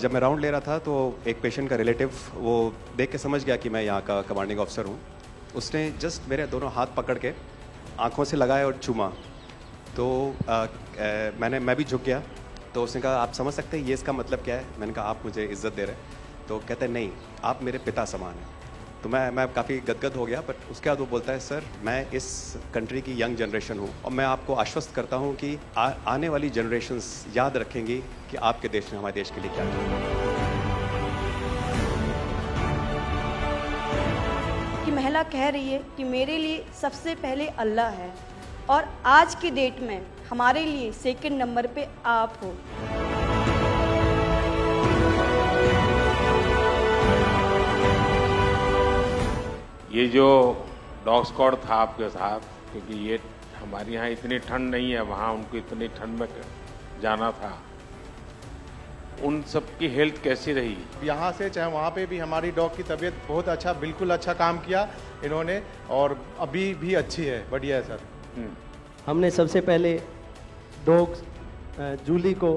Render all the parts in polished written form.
जब मैं राउंड ले रहा था तो एक पेशेंट का रिलेटिव वो देख के समझ गया कि मैं यहाँ का कमांडिंग ऑफिसर हूँ। उसने जस्ट मेरे दोनों हाथ पकड़ के आंखों से लगाया और चूमा। तो मैं भी झुक गया। तो उसने कहा आप समझ सकते हैं ये इसका मतलब क्या है? मैंने कहा आप मुझे इज्जत दे रहे हैं। तो कहते हैं नहीं, आप मेरे पिता समान हैं। तो मैं काफ़ी गदगद हो गया। बट उसके बाद वो बोलता है सर मैं इस कंट्री की यंग जनरेशन हूँ और मैं आपको आश्वस्त करता हूँ कि आने वाली जनरेशन्स याद रखेंगी कि आपके देश ने हमारे देश के लिए क्या किया। कि महिला कह रही है कि मेरे लिए सबसे पहले अल्लाह है और आज की डेट में हमारे लिए सेकंड नंबर पे आप हो। ये जो डॉग स्क्वाड था आपके साथ, क्योंकि ये हमारे यहाँ इतनी ठंड नहीं है, वहाँ उनको इतनी ठंड में जाना था, उन सब की हेल्थ कैसी रही? यहाँ से चाहे वहाँ पे भी हमारी डॉग की तबीयत बहुत अच्छा, बिल्कुल अच्छा काम किया इन्होंने और अभी भी अच्छी है, बढ़िया है सर। हमने सबसे पहले डॉग जूली को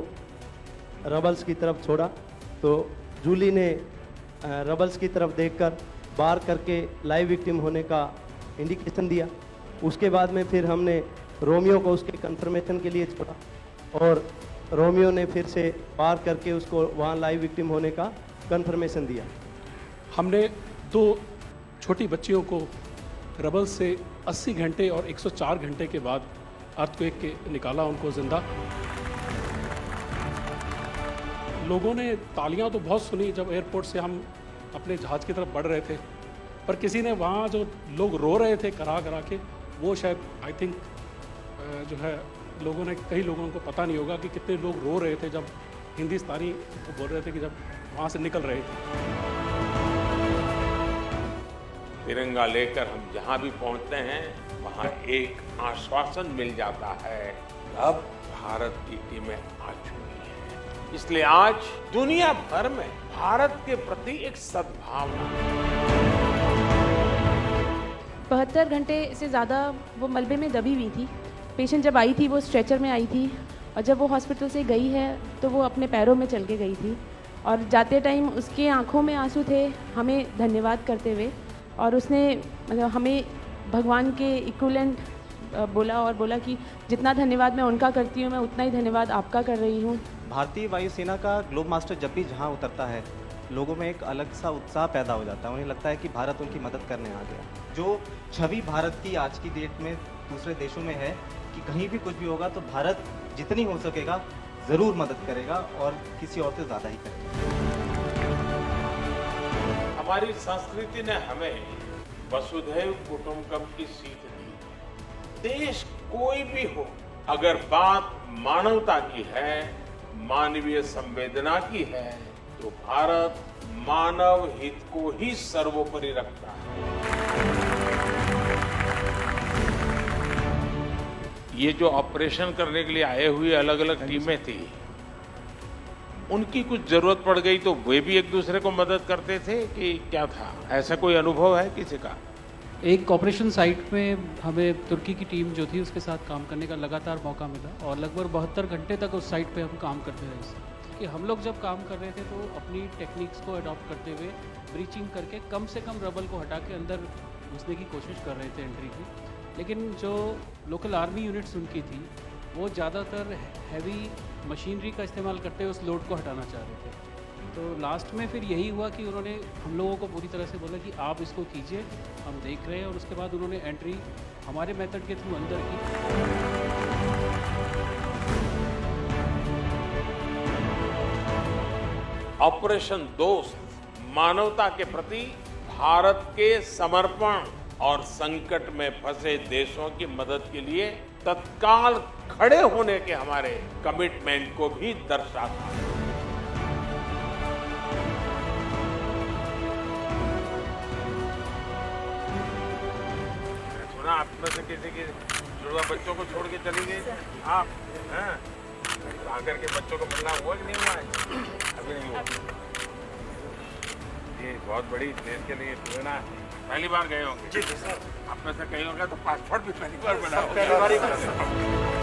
रबल्स की तरफ छोड़ा तो जूली ने रबल्स की तरफ देखकर बार करके लाइव विक्टिम होने का इंडिकेशन दिया। उसके बाद में फिर हमने रोमियो को उसके कंफर्मेशन के लिए छोड़ा और रोमियो ने फिर से बार करके उसको वहाँ लाइव विक्टिम होने का कंफर्मेशन दिया। हमने 2 छोटी बच्चियों को रबल से 80 घंटे और 104 घंटे के बाद अर्थक्वेक के निकाला उनको जिंदा। लोगों ने तालियां तो बहुत सुनी जब एयरपोर्ट से हम अपने जहाज़ की तरफ बढ़ रहे थे, पर किसी ने वहाँ जो लोग रो रहे थे करा के, वो शायद आई थिंक जो है लोगों ने, कई लोगों को पता नहीं होगा कि कितने लोग रो रहे थे जब हिंदुस्तानी को बोल रहे थे कि जब वहाँ से निकल रहे थे। तिरंगा लेकर हम जहाँ भी पहुँचते हैं वहाँ एक आश्वासन मिल जाता है, अब भारत की टीमें आ चुकी हैं। इसलिए आज दुनिया भर में भारत के प्रति एक सद्भावना। 72 घंटे से ज़्यादा वो मलबे में दबी हुई थी। पेशेंट जब आई थी वो स्ट्रेचर में आई थी और जब वो हॉस्पिटल से गई है तो वो अपने पैरों में चल के गई थी और जाते टाइम उसके आंखों में आंसू थे हमें धन्यवाद करते हुए, और उसने मतलब हमें भगवान के इक्विवेलेंट बोला कि जितना धन्यवाद मैं उनका करती हूँ मैं उतना ही धन्यवाद आपका कर रही हूँ। भारतीय वायुसेना का ग्लोब मास्टर जब भी जहाँ उतरता है लोगों में एक अलग सा उत्साह पैदा हो जाता है। उन्हें लगता है कि भारत उनकी मदद करने आ गया। जो छवि भारत की आज की डेट में दूसरे देशों में है कि कहीं भी कुछ भी होगा तो भारत जितनी हो सकेगा ज़रूर मदद करेगा और किसी और से ज़्यादा ही करेगा। हमारी संस्कृति ने हमें वसुधैव कुटुंबकम की सीख दी। देश कोई भी हो, अगर बात मानवता की है, मानवीय संवेदना की है, तो भारत मानव हित को ही सर्वोपरि रखता है। ये जो ऑपरेशन करने के लिए आए हुए अलग अलग टीमें थी, उनकी कुछ जरूरत पड़ गई तो वे भी एक दूसरे को मदद करते थे कि क्या था? ऐसा कोई अनुभव है किसी का? एक ऑपरेशन साइट में हमें तुर्की की टीम जो थी उसके साथ काम करने का लगातार मौका मिला और लगभग 72 घंटे तक उस साइट पे हम काम करते रहे। कि हम लोग जब काम कर रहे थे तो अपनी टेक्निक्स को अडॉप्ट करते हुए ब्रीचिंग करके कम से कम रबल को हटा के अंदर घुसने की कोशिश कर रहे थे एंट्री की। लेकिन जो लोकल आर्मी यूनिट्स उनकी थी वो ज़्यादातर हैवी मशीनरी का इस्तेमाल करते हुए उस लोड को हटाना चाह रहे थे। तो लास्ट में फिर यही हुआ कि उन्होंने हम लोगों को पूरी तरह से बोला कि आप इसको कीजिए, हम देख रहे हैं, और उसके बाद उन्होंने एंट्री हमारे मेथड के थ्रू अंदर की। ऑपरेशन दोस्त मानवता के प्रति भारत के समर्पण और संकट में फंसे देशों की मदद के लिए तत्काल खड़े होने के हमारे कमिटमेंट को भी दर्शाता है। सुना आप में से किसी की जुड़वा बच्चों को छोड़ के चली गई आप? हैं? आकर के बच्चों को मिलना हुआ कि नहीं हुआ है? अभी नहीं हुआ। ये बहुत बड़ी देश के लिए प्रेरणा है। पहली बार गए होंगे? जी सर। आप में से कई होंगे तो पासपोर्ट भी पहली बार बना होगा।